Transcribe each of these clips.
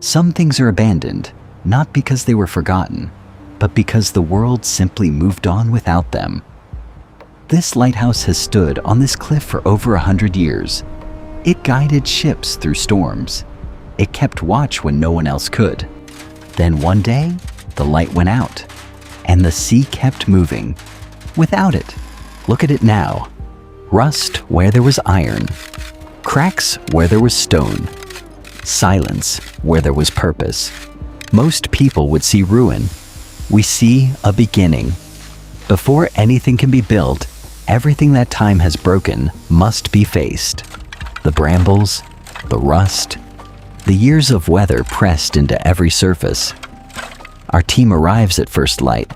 Some things are abandoned, not because they were forgotten, but because the world simply moved on without them. This lighthouse has stood on this cliff for over 100 years. It guided ships through storms. It kept watch when no one else could. Then one day, the light went out, and the sea kept moving. Without it, look at it now. Rust where there was iron. Cracks where there was stone. Silence where there was purpose. Most people would see ruin. We see a beginning. Before anything can be built, everything that time has broken must be faced. The brambles, the rust, the years of weather pressed into every surface. Our team arrives at first light.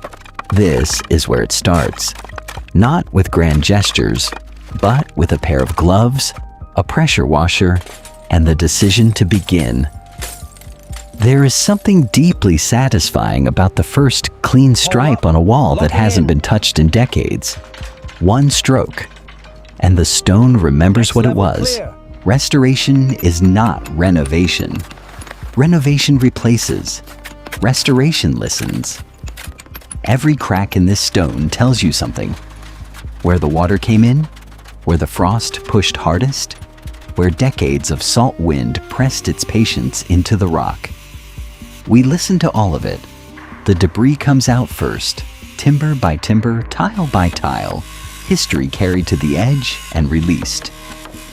This is where it starts. Not with grand gestures, but with a pair of gloves, a pressure washer, and the decision to begin. There is something deeply satisfying about the first clean stripe on a wall that hasn't been touched in decades. One stroke, and the stone remembers what it was. Restoration is not renovation. Renovation replaces. Restoration listens. Every crack in this stone tells you something. Where the water came in, where the frost pushed hardest, where decades of salt wind pressed its patience into the rock. We listen to all of it. The debris comes out first, timber by timber, tile by tile, history carried to the edge and released.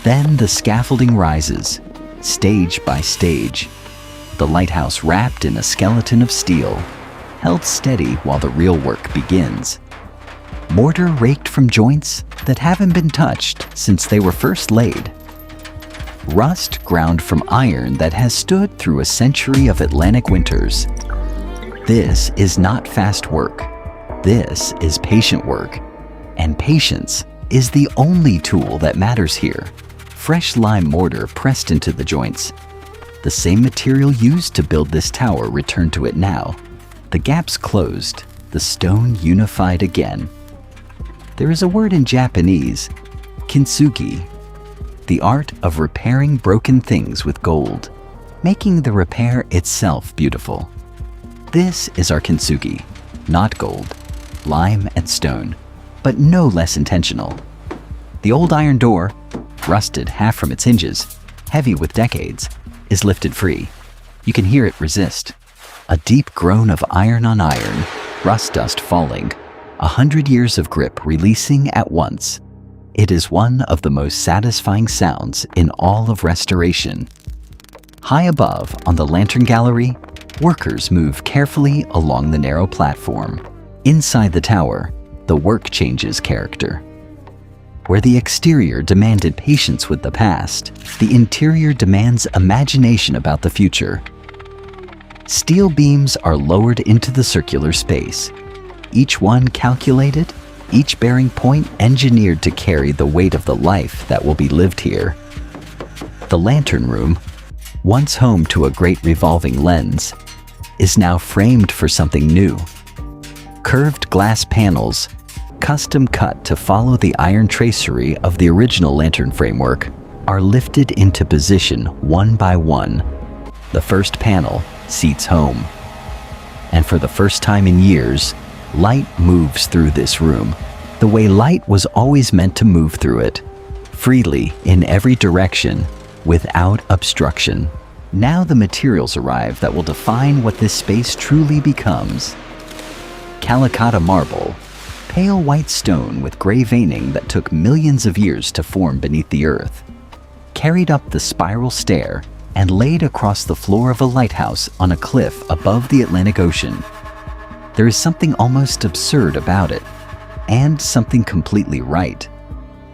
Then the scaffolding rises, stage by stage. The lighthouse wrapped in a skeleton of steel, held steady while the real work begins. Mortar raked from joints that haven't been touched since they were first laid. Rust ground from iron that has stood through a century of Atlantic winters. This is not fast work. This is patient work. And patience is the only tool that matters here. Fresh lime mortar pressed into the joints. The same material used to build this tower returned to it now. The gaps closed, the stone unified again. There is a word in Japanese, kintsugi, the art of repairing broken things with gold, making the repair itself beautiful. This is our kintsugi, not gold, lime and stone, but no less intentional. The old iron door, rusted half from its hinges, heavy with decades, is lifted free. You can hear it resist. A deep groan of iron on iron, rust dust falling, 100 years of grip releasing at once. It is one of the most satisfying sounds in all of restoration. High above, on the lantern gallery, workers move carefully along the narrow platform. Inside the tower, the work changes character. Where the exterior demanded patience with the past, the interior demands imagination about the future. Steel beams are lowered into the circular space, each one calculated, each bearing point engineered to carry the weight of the life that will be lived here. The lantern room, once home to a great revolving lens, is now framed for something new. Curved glass panels, custom cut to follow the iron tracery of the original lantern framework, are lifted into position one by one. The first panel seats home. And for the first time in years, light moves through this room, the way light was always meant to move through it, freely in every direction, without obstruction. Now the materials arrive that will define what this space truly becomes. Calicotta marble, pale white stone with gray veining that took millions of years to form beneath the earth, carried up the spiral stair and laid across the floor of a lighthouse on a cliff above the Atlantic Ocean. There is something almost absurd about it, and something completely right.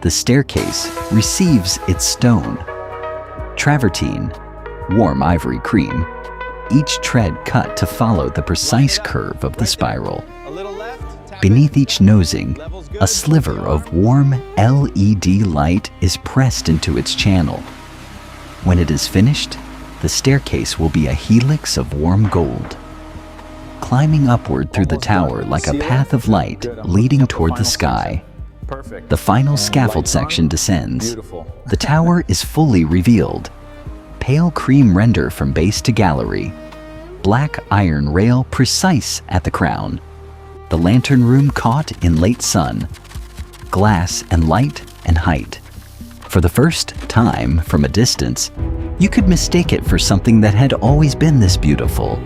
The staircase receives its stone. Travertine, warm ivory cream, each tread cut to follow the precise curve of the spiral. Beneath each nosing, a sliver of warm LED light is pressed into its channel. When it is finished, the staircase will be a helix of warm gold, climbing upward through the tower like a path of light leading toward the sky. The final scaffold section descends. The tower is fully revealed. pale cream render from base to gallery, black iron rail precise at the crown, the lantern room caught in late sun, glass and light and height. For the first time, from a distance, you could mistake it for something that had always been this beautiful.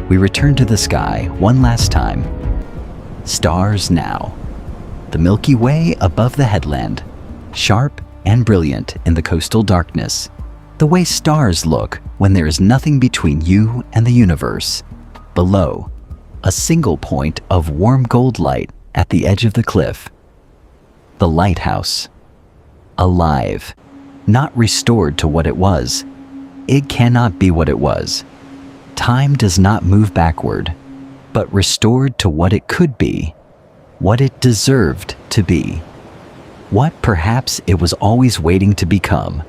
We returned to the sky one last time. Stars now. The Milky Way above the headland, sharp and brilliant in the coastal darkness, the way stars look when there is nothing between you and the universe. Below, a single point of warm gold light at the edge of the cliff. The lighthouse. Alive, not restored to what it was. It cannot be what it was. Time does not move backward, but restored to what it could be, what it deserved to be, what perhaps it was always waiting to become.